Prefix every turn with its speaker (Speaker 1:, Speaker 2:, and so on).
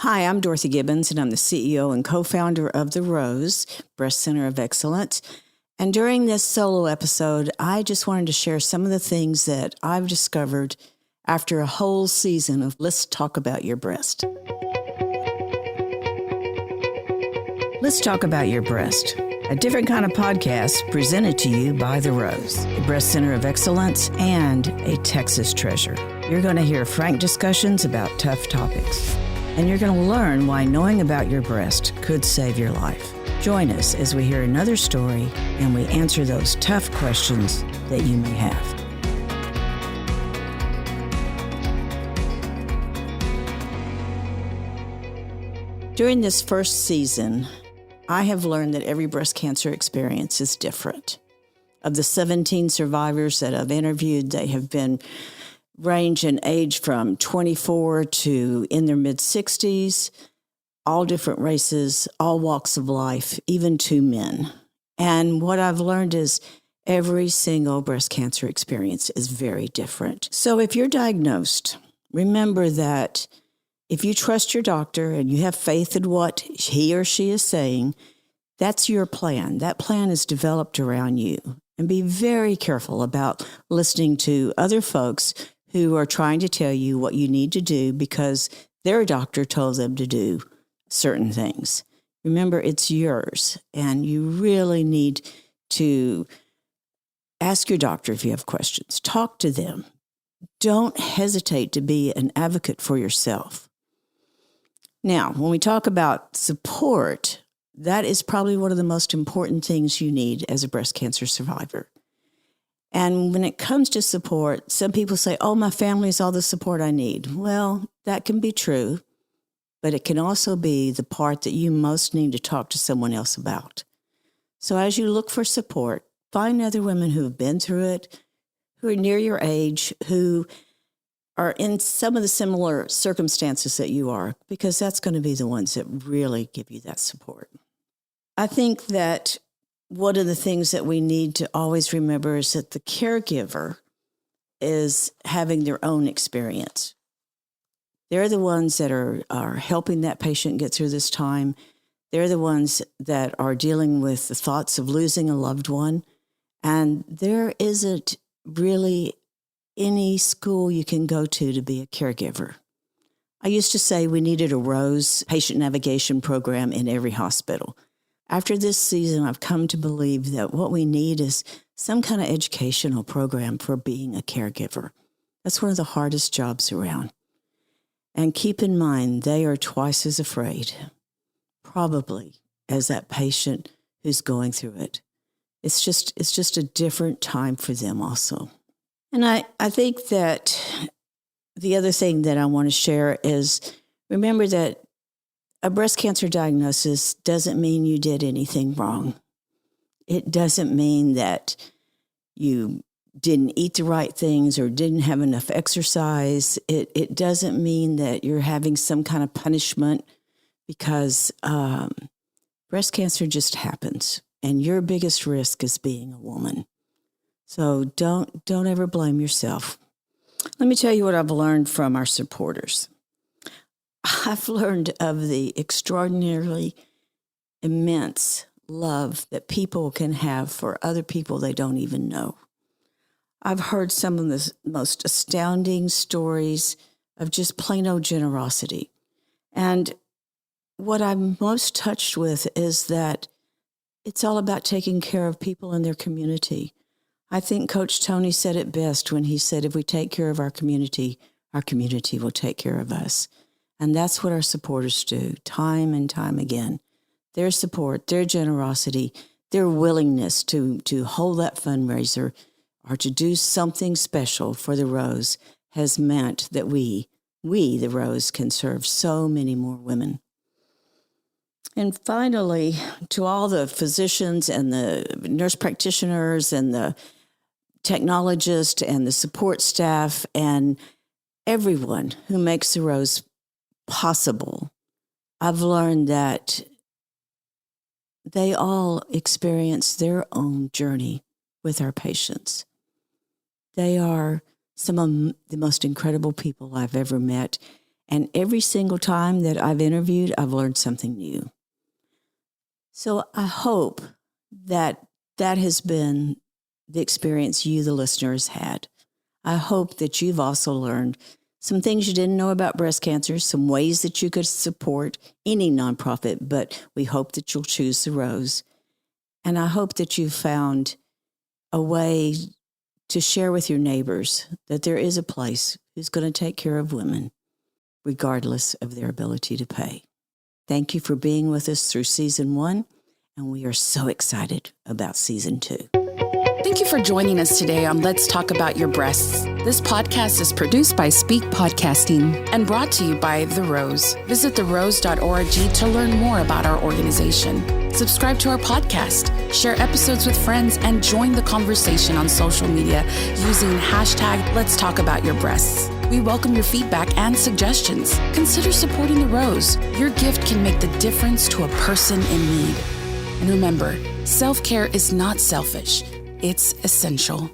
Speaker 1: Hi, I'm Dorothy Gibbons, and I'm the CEO and co-founder of The Rose, Breast Center of Excellence. And during this solo episode, I just wanted to share some of the things that I've discovered after a whole season of Let's Talk About Your Breast. Let's Talk About Your Breast, a different kind of podcast presented to you by The Rose, a Breast Center of Excellence and a Texas treasure. You're going to hear frank discussions about tough topics. And you're going to learn why knowing about your breast could save your life. Join us as we hear another story and we answer those tough questions that you may have. During this first season, I have learned that every breast cancer experience is different. Of the 17 survivors that I've interviewed, they have been range in age from 24 to in their mid-60s, all different races, all walks of life, even two men. And what I've learned is every single breast cancer experience is very different. So if you're diagnosed, remember that if you trust your doctor and you have faith in what he or she is saying, that's your plan. That plan is developed around you. And be very careful about listening to other folks who are trying to tell you what you need to do because their doctor told them to do certain things. Remember, it's yours, and you really need to ask your doctor if you have questions. Talk to them. Don't hesitate to be an advocate for yourself. Now, when we talk about support, that is probably one of the most important things you need as a breast cancer survivor. And when it comes to support, some people say, oh, my family is all the support I need. Well, that can be true, but it can also be the part that you most need to talk to someone else about. So as you look for support, find other women who have been through it, who are near your age, who are in some of the similar circumstances that you are, because that's going to be the ones that really give you that support. I think that one of the things that we need to always remember is that the caregiver is having their own experience. They're the ones that are helping that patient get through this time. They're the ones that are dealing with the thoughts of losing a loved one. And there isn't really any school you can go to be a caregiver. I used to say we needed a Rose patient navigation program in every hospital. After this season, I've come to believe that what we need is some kind of educational program for being a caregiver. That's one of the hardest jobs around. And keep in mind, they are twice as afraid, probably, as that patient who's going through it. It's just a different time for them also. And I think that the other thing that I want to share is remember that a breast cancer diagnosis doesn't mean you did anything wrong. It doesn't mean that you didn't eat the right things or didn't have enough exercise. It doesn't mean that you're having some kind of punishment because breast cancer just happens, and your biggest risk is being a woman. So don't ever blame yourself. Let me tell you what I've learned from our supporters. I've learned of the extraordinarily immense love that people can have for other people they don't even know. I've heard some of the most astounding stories of just plain old generosity. And what I'm most touched with is that it's all about taking care of people in their community. I think Coach Tony said it best when he said, if we take care of our community will take care of us. And that's what our supporters do, time and time again. Their support, their generosity, their willingness to hold that fundraiser or to do something special for the Rose has meant that we, the Rose, can serve so many more women. And finally, to all the physicians and the nurse practitioners and the technologists and the support staff and everyone who makes the Rose possible, I've learned that they all experience their own journey with our patients. They are some of the most incredible people I've ever met, And every single time that I've interviewed, I've learned something new. So I hope that that has been the experience you, the listeners, had. I hope that you've also learned some things you didn't know about breast cancer, some ways that you could support any nonprofit, but we hope that you'll choose the Rose. And I hope that you found a way to share with your neighbors that there is a place who's going to take care of women, regardless of their ability to pay. Thank you for being with us through season 1, and we are so excited about season 2.
Speaker 2: Thank you for joining us today on Let's Talk About Your Breasts. This podcast is produced by Speak Podcasting and brought to you by The Rose. Visit therose.org to learn more about our organization. Subscribe to our podcast, share episodes with friends, and join the conversation on social media using hashtag Let's Talk About Your Breasts. We welcome your feedback and suggestions. Consider supporting The Rose. Your gift can make the difference to a person in need. And remember, self-care is not selfish. It's essential.